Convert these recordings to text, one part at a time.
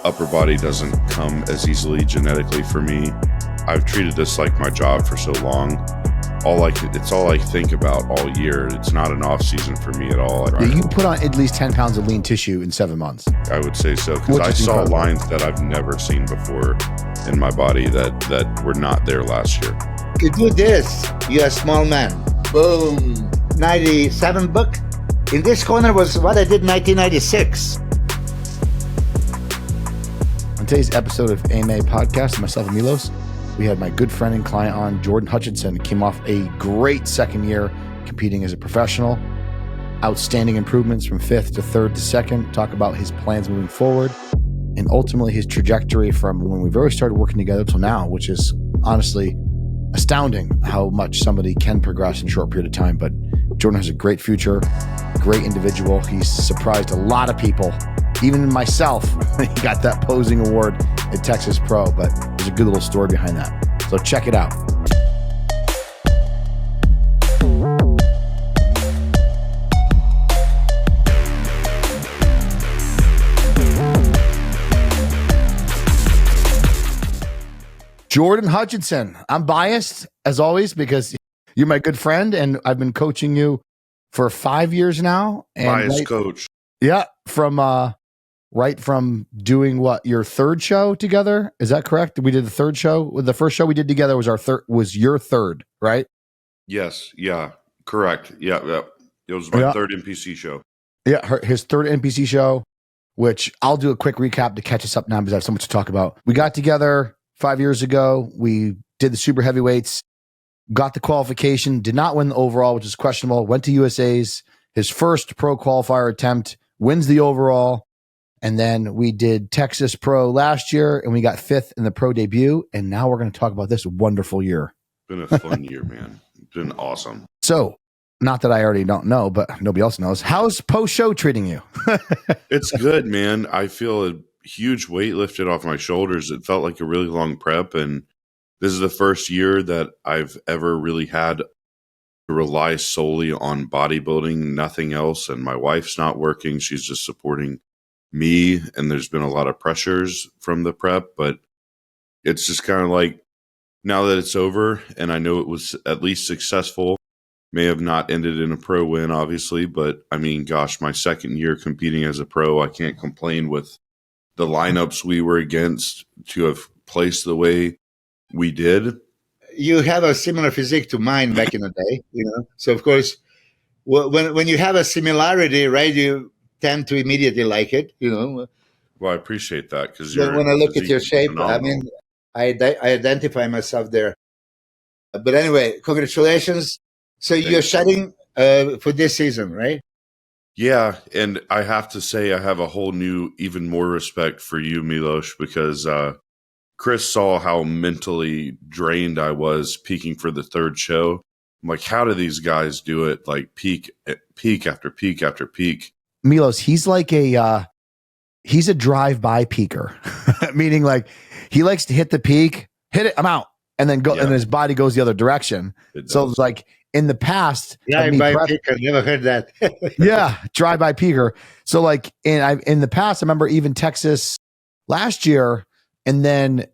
upper body doesn't come as easily genetically for me. I've treated this like my job for so long. It's all I think about all year. It's not an off season for me at all. You put on at least 10 pounds of lean tissue in 7 months. I would say so, because I saw lines that I've never seen before in my body that were not there last year. You do this, you're a small man. Boom. 97 book. In this corner was what I did in 1996. On today's episode of AMA Podcast, myself and Milos, we had my good friend and client on, Jordan Hutchinson. Came off a great second year competing as a professional. Outstanding improvements from 5th to 3rd to 2nd. Talk about his plans moving forward and ultimately his trajectory from when we very started working together till now, which is honestly astounding how much somebody can progress in a short period of time. But Jordan has a great future, great individual. He's surprised a lot of people, even myself, when he got that posing award at Texas Pro. But there's a good little story behind that. So check it out. Jordan Hutchinson. I'm biased, as always, because you're my good friend, and I've been coaching you for 5 years now. And biased coach. Yeah, from doing what, your third show together? Is that correct? We did the third show. The first show we did together was your third, right? Yes. Yeah. Correct. Yeah. It was my third NPC show. Yeah, his third NPC show, which I'll do a quick recap to catch us up now because I have so much to talk about. We got together 5 years ago. We did the super heavyweights, got the qualification, did not win the overall, which is questionable. Went to USA's, his first pro qualifier attempt, wins the overall. And then we did Texas Pro last year and we got 5th in the pro debut. And now we're going to talk about this wonderful year. Been a fun year, man. It's been awesome. So, not that I already don't know, but nobody else knows. How's post-show treating you? It's good, man. I feel a huge weight lifted off my shoulders. It felt like a really long prep. And this is the first year that I've ever really had to rely solely on bodybuilding, nothing else. And my wife's not working. She's just supporting me, and there's been a lot of pressures from the prep, but it's just kind of like, now that it's over and I know it was at least successful, may have not ended in a pro win, obviously, but I mean, gosh, my second year competing as a pro, I can't complain with the lineups we were against to have placed the way we did. You have a similar physique to mine back in the day, so of course, when you have a similarity, right, you tend to immediately like it, Well, I appreciate that, because when I look at your shape, phenomenal. I mean, I identify myself there. But anyway, congratulations. So you're shedding for this season, right? Yeah, and I have to say I have a whole new, even more respect for you, Milos, because Chris saw how mentally drained I was peaking for the third show. I'm like, how do these guys do it? Like peak after peak after peak. Milos, he's like he's a drive-by peaker, meaning like he likes to hit the peak, hit it, I'm out, and then go, and his body goes the other direction. So it's like in the past, drive-by peaker, never heard that. Yeah, drive-by peaker. So like in the past, I remember even Texas last year, and then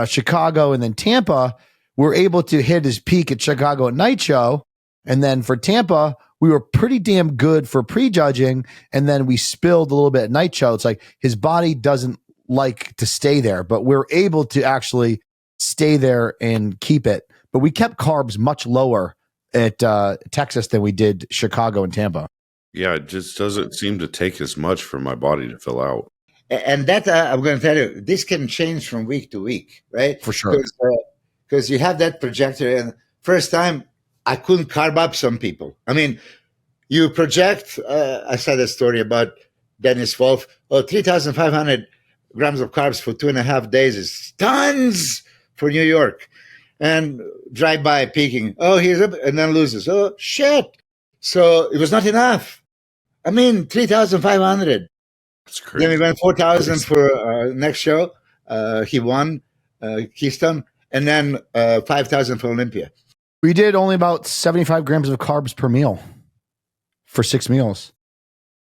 Chicago, and then Tampa, we're able to hit his peak at Chicago at night show, and then for Tampa, we were pretty damn good for prejudging, and then we spilled a little bit at night show. It's like his body doesn't like to stay there, but we're able to actually stay there and keep it. But we kept carbs much lower at Texas than we did Chicago and Tampa. Yeah, it just doesn't seem to take as much for my body to fill out. And that, I'm going to tell you, this can change from week to week, right? For sure. Because you have that projector, and first time, I couldn't carb up some people. I mean, you project, I said a story about Dennis Wolf, 3,500 grams of carbs for 2.5 days is tons for New York. And drive-by peaking, he's up, and then loses. Oh, shit. So it was not enough. I mean, 3,500. That's crazy. Then we went 4,000 for next show. He won Keystone, and then 5,000 for Olympia. We did only about 75 grams of carbs per meal for 6 meals.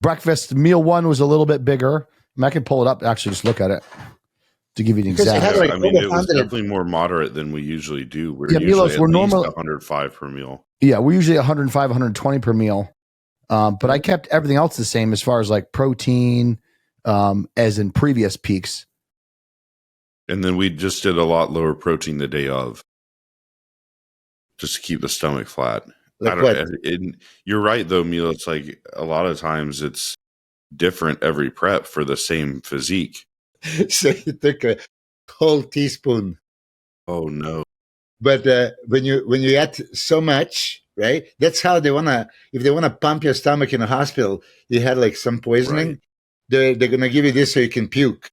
Breakfast, meal one was a little bit bigger. I can pull it up. Actually, just look at it to give you the Because you exact. had like I mean, over it was 100. definitely more moderate than we usually do. We're Yeah, usually Milos, at we're least normal- 105 per meal. Yeah, we're usually 105, 120 per meal. But I kept everything else the same as far as like protein, as in previous peaks. And then we just did a lot lower protein the day of, just to keep the stomach flat. Like what? You're right, though, Milo. It's like a lot of times it's different every prep for the same physique. So you took a whole teaspoon. Oh, no. But when you add so much, right? That's how they wanna. If they wanna pump your stomach in a hospital, you had like some poisoning. They're gonna give you this so you can puke.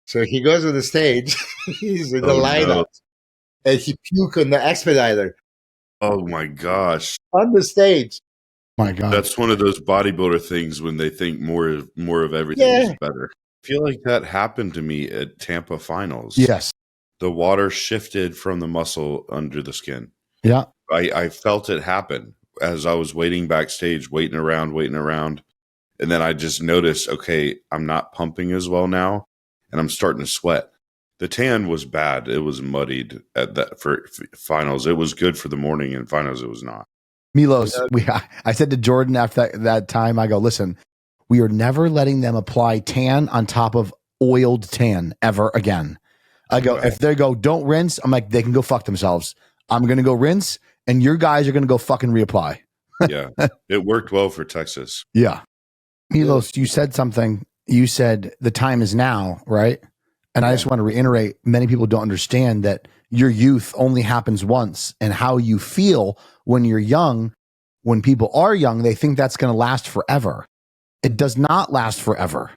So he goes on the stage. He's in the lineup, and he puke on the expediter Oh, my gosh. on the stage. My God. That's one of those bodybuilder things when they think more of everything is better. I feel like that happened to me at Tampa finals. Yes. The water shifted from the muscle under the skin. Yeah. I felt it happen as I was waiting backstage, waiting around. And then I just noticed, okay, I'm not pumping as well now, and I'm starting to sweat. The tan was bad. It was muddied at that for finals. It was good for the morning, and finals it was not. Milos, I said to Jordan after that time, I go, listen, we are never letting them apply tan on top of oiled tan ever again. I go, if they go, don't rinse, I'm like, they can go fuck themselves. I'm going to go rinse, and your guys are going to go fucking reapply. Yeah, it worked well for Texas. Yeah. Milos, you said something. You said the time is now, right? And I just want to reiterate, many people don't understand that your youth only happens once, and how you feel when you're young, when people are young, they think that's going to last forever. It does not last forever.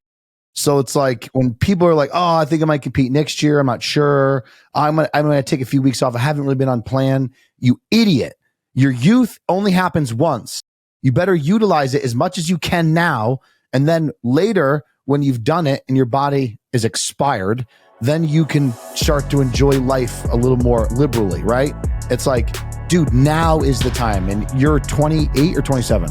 So it's like when people are like, oh, I think I might compete next year. I'm not sure. I'm going to take a few weeks off. I haven't really been on plan. You idiot. Your youth only happens once. You better utilize it as much as you can now. And then later, when you've done it and your body is expired, then you can start to enjoy life a little more liberally, right? It's like, dude, now is the time. And you're 28 or 27?